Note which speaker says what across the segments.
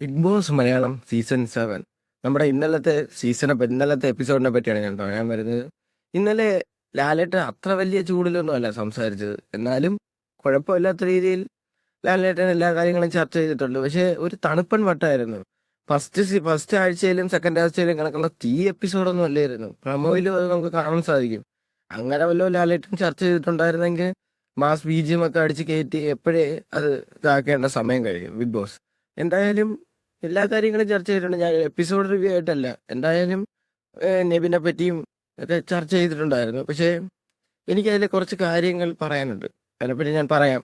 Speaker 1: Big boss Malayalam season 7 നമ്മുടെ ഇന്നലത്തെ എപ്പിസോഡിനെ പറ്റിയാണ് ഞാൻ പറയാൻ വരുന്നത്. ഇന്നലെ ലാലേട്ടൻ അത്ര വലിയ ചൂടിലൊന്നും അല്ല സംസാരിച്ചത്. എന്നാലും കുഴപ്പമില്ലാത്ത രീതിയിൽ ലാലേട്ടൻ എല്ലാ കാര്യങ്ങളും ചർച്ച ചെയ്തിട്ടുണ്ട്. പക്ഷേ ഒരു തണുപ്പൻ വട്ടമായിരുന്നു. ഫസ്റ്റ് ആഴ്ചയിലും സെക്കൻഡ് ആഴ്ചയിലും കണക്കുള്ള തീ എപ്പിസോഡൊന്നും അല്ലായിരുന്നു. പ്രമോയിലും അത് നമുക്ക് കാണാൻ സാധിക്കും. അങ്ങനെ വല്ലതും ലാലേട്ടൻ ചർച്ച ചെയ്തിട്ടുണ്ടായിരുന്നെങ്കിൽ മാസ് ബീജിയം ഒക്കെ അടിച്ച് കയറ്റി എപ്പോഴേ അത് ഇതാക്കേണ്ട സമയം കഴിയും ബിഗ് ബോസ്. എന്തായാലും എല്ലാ കാര്യങ്ങളും ചർച്ച ചെയ്തിട്ടുണ്ട്. ഞാൻ എപ്പിസോഡ് റിവ്യൂ ആയിട്ടല്ല, എന്തായാലും നെവിനെ പറ്റിയും ഒക്കെ ചർച്ച ചെയ്തിട്ടുണ്ടായിരുന്നു. പക്ഷേ എനിക്കതിൽ കുറച്ച് കാര്യങ്ങൾ പറയാനുണ്ട്. അതിനെപ്പറ്റി ഞാൻ പറയാം.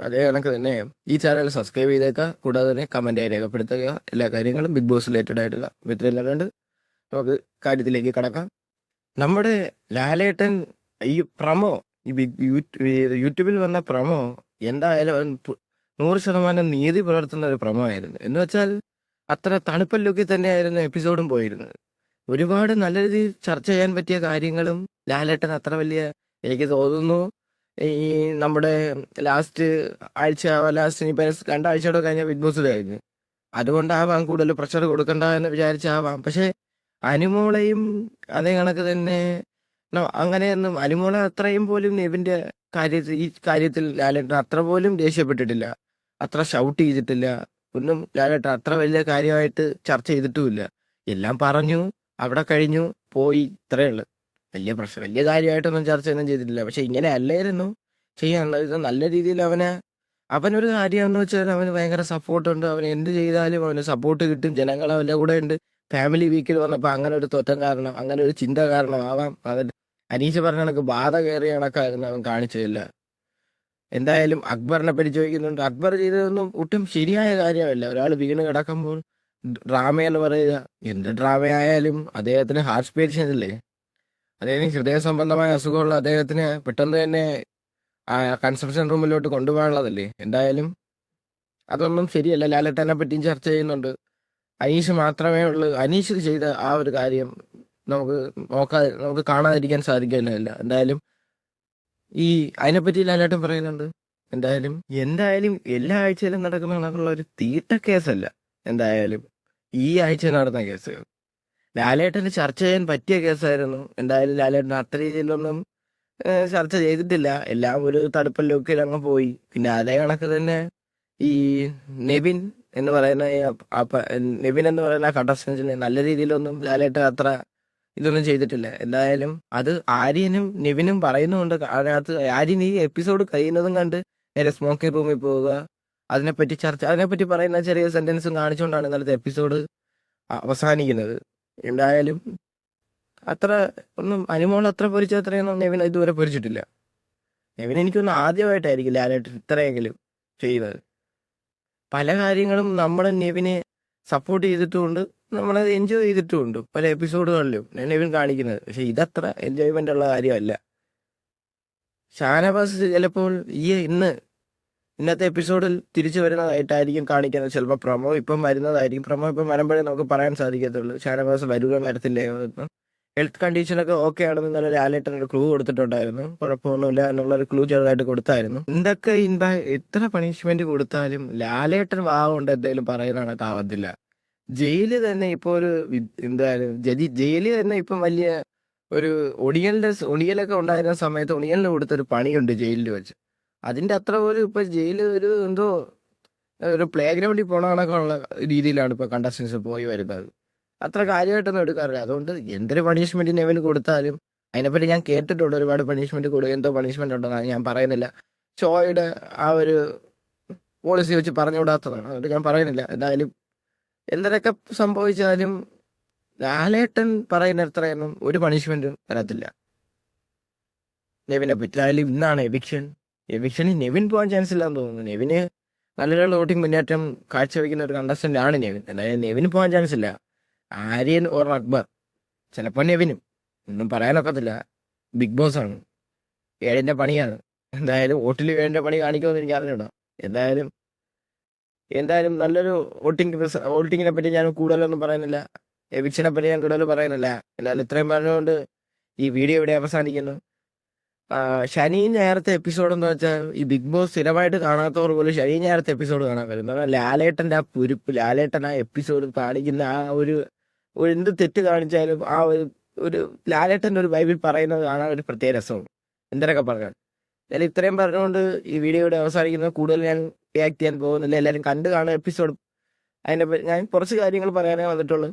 Speaker 1: അതേ കണക്ക് തന്നെ ഈ ചാനൽ സബ്സ്ക്രൈബ് ചെയ്തേക്കുക, കൂടാതെ തന്നെ കമൻറ്റായി രേഖപ്പെടുത്തുക. എല്ലാ കാര്യങ്ങളും ബിഗ് ബോസ് റിലേറ്റഡ് ആയിട്ടുള്ള വിധത്തിലല്ലാണ്ട് നമുക്ക് കാര്യത്തിലേക്ക് കടക്കാം. നമ്മുടെ ലാലേട്ടൻ ഈ പ്രമോ, ഈ യൂട്യൂബിൽ വന്ന പ്രമോ എന്തായാലും 100% നീതി പുലർത്തുന്ന ഒരു പ്രമോ ആയിരുന്നു. എന്ന് വെച്ചാൽ അത്ര തണുപ്പൻ ലുക്കിൽ തന്നെയായിരുന്നു എപ്പിസോഡും പോയിരുന്നത്. ഒരുപാട് നല്ല രീതിയിൽ ചർച്ച ചെയ്യാൻ പറ്റിയ കാര്യങ്ങളും ലാലേട്ടൻ അത്ര വലിയ, എനിക്ക് തോന്നുന്നു ഈ നമ്മുടെ ലാസ്റ്റ് ലാസ്റ്റ് ഇനിയിപ്പോൾ രണ്ടാഴ്ചയോടെ കഴിഞ്ഞ ബിഗ് ബോസ് കഴിഞ്ഞു, അതുകൊണ്ടാവാം കൂടുതൽ പ്രഷർ കൊടുക്കണ്ട എന്ന് വിചാരിച്ചാവാം. പക്ഷേ അനുമോളെയും അതേ കണക്ക് തന്നെ അങ്ങനെയൊന്നും അനുമോളെ അത്രയും പോലും നെവിന്റെ ഈ കാര്യത്തിൽ ലാലേട്ടൻ അത്ര പോലും ദേഷ്യപ്പെട്ടിട്ടില്ല, അത്ര ഷൗട്ട് ചെയ്തിട്ടില്ല, ഒന്നും ലാലേട്ടൻ അത്ര വലിയ കാര്യമായിട്ട് ചർച്ച ചെയ്തിട്ടുമില്ല. എല്ലാം പറഞ്ഞു, അവിടെ കഴിഞ്ഞു, പോയി, ഇത്രയേ ഉള്ളു. വലിയ കാര്യമായിട്ടൊന്നും ചർച്ചയൊന്നും ചെയ്തിട്ടില്ല. പക്ഷെ ഇങ്ങനെ അല്ലായിരുന്നു ചെയ്യാനുള്ളത്. ഇത് നല്ല രീതിയിൽ അവനൊരു കാര്യമെന്ന് വെച്ചാൽ അവന് ഭയങ്കര സപ്പോർട്ടുണ്ട്. അവൻ എന്ത് ചെയ്താലും അവന് സപ്പോർട്ട് കിട്ടും, ജനങ്ങൾ അവൻ്റെ കൂടെ ഉണ്ട്. ഫാമിലി വീക്കിൽ വന്നപ്പോൾ അങ്ങനെ ഒരു തൊറ്റം കാരണം, അങ്ങനെ ഒരു ചിന്ത കാരണമാവാം അവൻ അനീഷ് പറഞ്ഞ കണക്ക് ബാധ കയറിയ കണക്കായിരുന്നു അവൻ കാണിച്ചതില്ല. എന്തായാലും അക്ബറിനെ പറ്റി ചോദിക്കുന്നുണ്ട്. അക്ബർ ചെയ്തതൊന്നും ഒട്ടും ശരിയായ കാര്യമല്ല. ഒരാൾ വീണ് കിടക്കുമ്പോൾ ഡ്രാമയെന്ന് പറയുക, എന്ത് ഡ്രാമയായാലും അദ്ദേഹത്തിന് ഹാർട്ട് പേഷ്യൻ്റ് അല്ലേ, അദ്ദേഹത്തിന് ഹൃദയ സംബന്ധമായ അസുഖമുള്ള അദ്ദേഹത്തിന് പെട്ടെന്ന് തന്നെ കൺസൾട്ടേഷൻ റൂമിലോട്ട് കൊണ്ടുപോകാനുള്ളതല്ലേ. എന്തായാലും അതൊന്നും ശരിയല്ല. ലാലേട്ടനെ പറ്റിയും ചർച്ച ചെയ്യുന്നുണ്ട്. അനീഷ് മാത്രമേ ഉള്ളൂ, അനീഷ് ചെയ്ത ആ ഒരു കാര്യം നമുക്ക് കാണാതിരിക്കാൻ സാധിക്കില്ല. എന്തായാലും ഈ അതിനെപ്പറ്റി ലാലേട്ടൻ പറയുന്നുണ്ട്. എന്തായാലും എല്ലാ ആഴ്ചയിലും നടക്കുന്ന കണക്കുള്ള ഒരു തീട്ട കേസല്ല എന്തായാലും ഈ ആഴ്ച നടന്ന കേസ്. ലാലേട്ടന് ചർച്ച ചെയ്യാൻ പറ്റിയ കേസായിരുന്നു. എന്തായാലും ലാലേട്ടൻ അത്ര രീതിയിലൊന്നും ചർച്ച ചെയ്തിട്ടില്ല. എല്ലാം ഒരു തടുപ്പൻ ലുക്കിൽ അങ്ങ് പോയി. പിന്നെ അതേ കണക്ക് തന്നെ ഈ നെവിൻ എന്ന് പറയുന്ന നെവിൻ എന്ന് പറയുന്ന കണ്ടസ്റ്റൻസിന് നല്ല രീതിയിലൊന്നും ലാലേട്ടൻ അത്ര ഇതൊന്നും ചെയ്തിട്ടില്ല. എന്തായാലും അത് ആര്യനും നെവിനും പറയുന്നുണ്ട്. അതിനകത്ത് ആര്യൻ ഈ എപ്പിസോഡ് കഴിയുന്നതും കണ്ട് നേരെ സ്മോക്കിംഗ് റൂമിൽ പോവുക, അതിനെപ്പറ്റി പറയുന്ന ചെറിയ സെന്റൻസും കാണിച്ചുകൊണ്ടാണ് ഇന്നലത്തെ എപ്പിസോഡ് അവസാനിക്കുന്നത്. എന്തായാലും അത്ര ഒന്നും അനുമോൾ അത്ര പൊരിച്ച അത്രയൊന്നും നെവിൻ ഇതുവരെ പൊരിച്ചിട്ടില്ല. നെവിൻ എനിക്കൊന്ന് ആദ്യമായിട്ടായിരിക്കും ലാലേട്ടൻ ഇത്രയെങ്കിലും ചെയ്യുന്നത്. പല കാര്യങ്ങളും നമ്മുടെ നെവിനെ സപ്പോർട്ട് ചെയ്തിട്ടുമുണ്ട്, നമ്മളത് എൻജോയ് ചെയ്തിട്ടുമുണ്ട് പല എപ്പിസോഡുകളിലും നെവിൻ കാണിക്കുന്നത്. പക്ഷെ ഇതത്ര എൻജോയ്മെന്റ് ഉള്ള കാര്യമല്ല. ഷാനവാസ് ചിലപ്പോൾ ഇന്നത്തെ എപ്പിസോഡിൽ തിരിച്ചു വരുന്നതായിട്ടായിരിക്കും കാണിക്കുന്നത്. ചിലപ്പോൾ പ്രൊമോ ഇപ്പം വരുന്നതായിരിക്കും. പ്രൊമോ ഇപ്പം വരുമ്പോഴേ നമുക്ക് പറയാൻ സാധിക്കത്തുള്ളൂ ഷാനവാസ് വരത്തില്ലേ എന്ന്. ഹെൽത്ത് കണ്ടീഷനൊക്കെ ഓക്കെ ആണെന്ന് ഇന്നലെ ലാലേട്ടൻ ഒരു ക്ലൂ കൊടുത്തിട്ടുണ്ടായിരുന്നു. കുഴപ്പമൊന്നുമില്ല എന്നുള്ളൊരു ക്ലൂ ചെറുതായിട്ട് കൊടുത്തായിരുന്നു. എന്തൊക്കെ എത്ര പണിഷ്മെന്റ് കൊടുത്താലും ലാലേട്ടൻ കൊണ്ട് എന്തെങ്കിലും പറയുന്നതാണ് ആവത്തില്ല. ജയില് തന്നെ ഇപ്പോൾ ഒരു എന്തായാലും ജയില് തന്നെ ഇപ്പം വലിയ ഒരു ഒണിയലൊക്കെ ഉണ്ടായിരുന്ന സമയത്ത് ഒണിയലിന് കൊടുത്തൊരു പണിയുണ്ട് ജയിലിൽ വെച്ച്. അതിന്റെ അത്ര പോലും ഇപ്പൊ ജയില് ഒരു എന്തോ ഒരു പ്ലേ ഗ്രൗണ്ടിൽ പോണ കണക്കുള്ള രീതിയിലാണ് ഇപ്പൊ കണ്ടസ്റ്റൻസ് പോയി വരുന്നത്. അത്ര കാര്യമായിട്ടൊന്നും എടുക്കാറില്ല. അതുകൊണ്ട് എന്തൊരു പണിഷ്മെന്റ് നെവിന് കൊടുത്താലും അതിനെപ്പറ്റി ഞാൻ കേട്ടിട്ടുണ്ട്. ഒരുപാട് പണിഷ്മെന്റ് എന്തോ പണിഷ്മെന്റ് ഉണ്ടെന്നാണ്, ഞാൻ പറയുന്നില്ല. ഷോയുടെ ആ ഒരു പോളിസി വെച്ച് പറഞ്ഞുകൂടാത്തതാണ്, അതുകൊണ്ട് ഞാൻ പറയുന്നില്ല. എന്തായാലും എന്തൊക്കെ സംഭവിച്ചാലും ലാലേട്ടൻ പറയുന്ന അത്രയൊന്നും ഒരു പണിഷ്മെന്റും വരത്തില്ല നെവിനെ പറ്റി. അതിൽ ഇന്നാണ് എവിക്ഷനിൽ നെവിൻ പോകാൻ ചാൻസ് ഇല്ലാന്ന് തോന്നുന്നു. നെവിന് നല്ല വോട്ടിംഗ് മുന്നേറ്റം കാഴ്ചവെക്കുന്ന ഒരു കണ്ടസ്റ്റന്റ് ആണ് നെവിൻ. എന്തായാലും നെവിന് പോകാൻ ചാൻസ് ഇല്ല. ആര്യൻ ഓർ അക്ബർ, ചിലപ്പോൾ നെവിനും, ഒന്നും പറയാനൊക്കത്തില്ല. ബിഗ് ബോസ് ആണ്, ഏഴിന്റെ പണിയാണ്. എന്തായാലും വോട്ടിൽ ഏഴിന്റെ പണി കാണിക്കുമെന്ന് എനിക്ക് അറിഞ്ഞൂടാ. എന്തായാലും നല്ലൊരു വോട്ടിങ്ങിനെ പറ്റി ഞാൻ കൂടുതലൊന്നും പറയുന്നില്ല. എവിക്ഷനെ പറ്റി ഞാൻ കൂടുതൽ പറയുന്നില്ല. എന്നാലും ഇത്രയും പറഞ്ഞുകൊണ്ട് ഈ വീഡിയോ ഇവിടെ അവസാനിക്കുന്നു. ശനി ഞായറത്തെ എപ്പിസോഡ് എന്ന് വെച്ചാൽ ഈ ബിഗ് ബോസ് സ്ഥിരമായിട്ട് കാണാത്തവർ പോലും ശനി ഞായറത്തെ എപ്പിസോഡ് കാണാൻ വരും. കാരണം ലാലേട്ടൻ്റെ ആ പുരുപ്പ്, ലാലേട്ടൻ ആ എപ്പിസോഡ് കാണിക്കുന്ന ആ ഒരു എന്ത് തെറ്റ് കാണിച്ചാലും ആ ഒരു ലാലേട്ടൻ്റെ ഒരു ബൈബിൾ പറയുന്നത് കാണാൻ ഒരു പ്രത്യേക രസമാണ്. എന്തൊക്കെ പറയാൻ. എന്തായാലും ഇത്രയും പറഞ്ഞുകൊണ്ട് ഈ വീഡിയോയുടെ അവസാനിക്കുന്നത്. കൂടുതൽ ഞാൻ റിയാക്ട് ചെയ്യാൻ പോകുന്നില്ല. എല്ലാവരും കണ്ടു കാണുക എപ്പിസോഡ്. ഞാൻ കുറച്ച് കാര്യങ്ങൾ പറയാനേ വന്നിട്ടുള്ളൂ.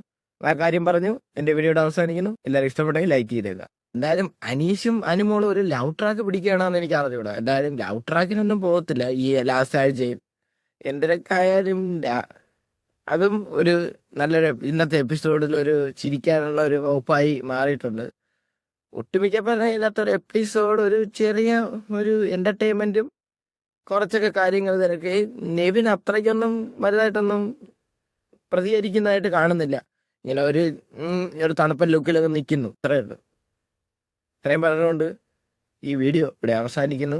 Speaker 1: ആ കാര്യം പറഞ്ഞു എൻ്റെ വീഡിയോയുടെ അവസാനിക്കുന്നു. എല്ലാവരും ഇഷ്ടപ്പെട്ടെങ്കിൽ ലൈക്ക് ചെയ്തേക്കുക. എന്തായാലും അനീഷും അനുമോളും ഒരു ലവ് ട്രാക്ക് പിടിക്കുകയാണെന്ന് എനിക്ക് അറിഞ്ഞൂടാ. എന്തായാലും ലവ് ട്രാക്കിനൊന്നും പോകത്തില്ല ഈ ലാസ്റ്റ് ആഴ്ചയും. എന്തിനൊക്കെ ആയാലും അതും ഒരു നല്ലൊരു ഇന്നത്തെ എപ്പിസോഡിൽ ഒരു ചിരിക്കാനുള്ള ഒരു വകുപ്പായി മാറിയിട്ടുണ്ട്. ഒട്ടുമിക്ക ഇതിനകത്തൊരു എപ്പിസോഡ് ഒരു ചെറിയ ഒരു എന്റർടൈൻമെന്റും കുറച്ചൊക്കെ കാര്യങ്ങൾ തിരക്കി. നെവിൻ അത്രയ്ക്കൊന്നും വലുതായിട്ടൊന്നും പ്രതികരിക്കുന്നതായിട്ട് കാണുന്നില്ല. ഇങ്ങനെ ഒരു തണുപ്പൻ ലുക്കിലൊക്കെ നിൽക്കുന്നു. ഇത്രയേ ഉള്ളൂ. ഇത്രയും പറഞ്ഞുകൊണ്ട് ഈ വീഡിയോ ഇവിടെ അവസാനിക്കുന്നു.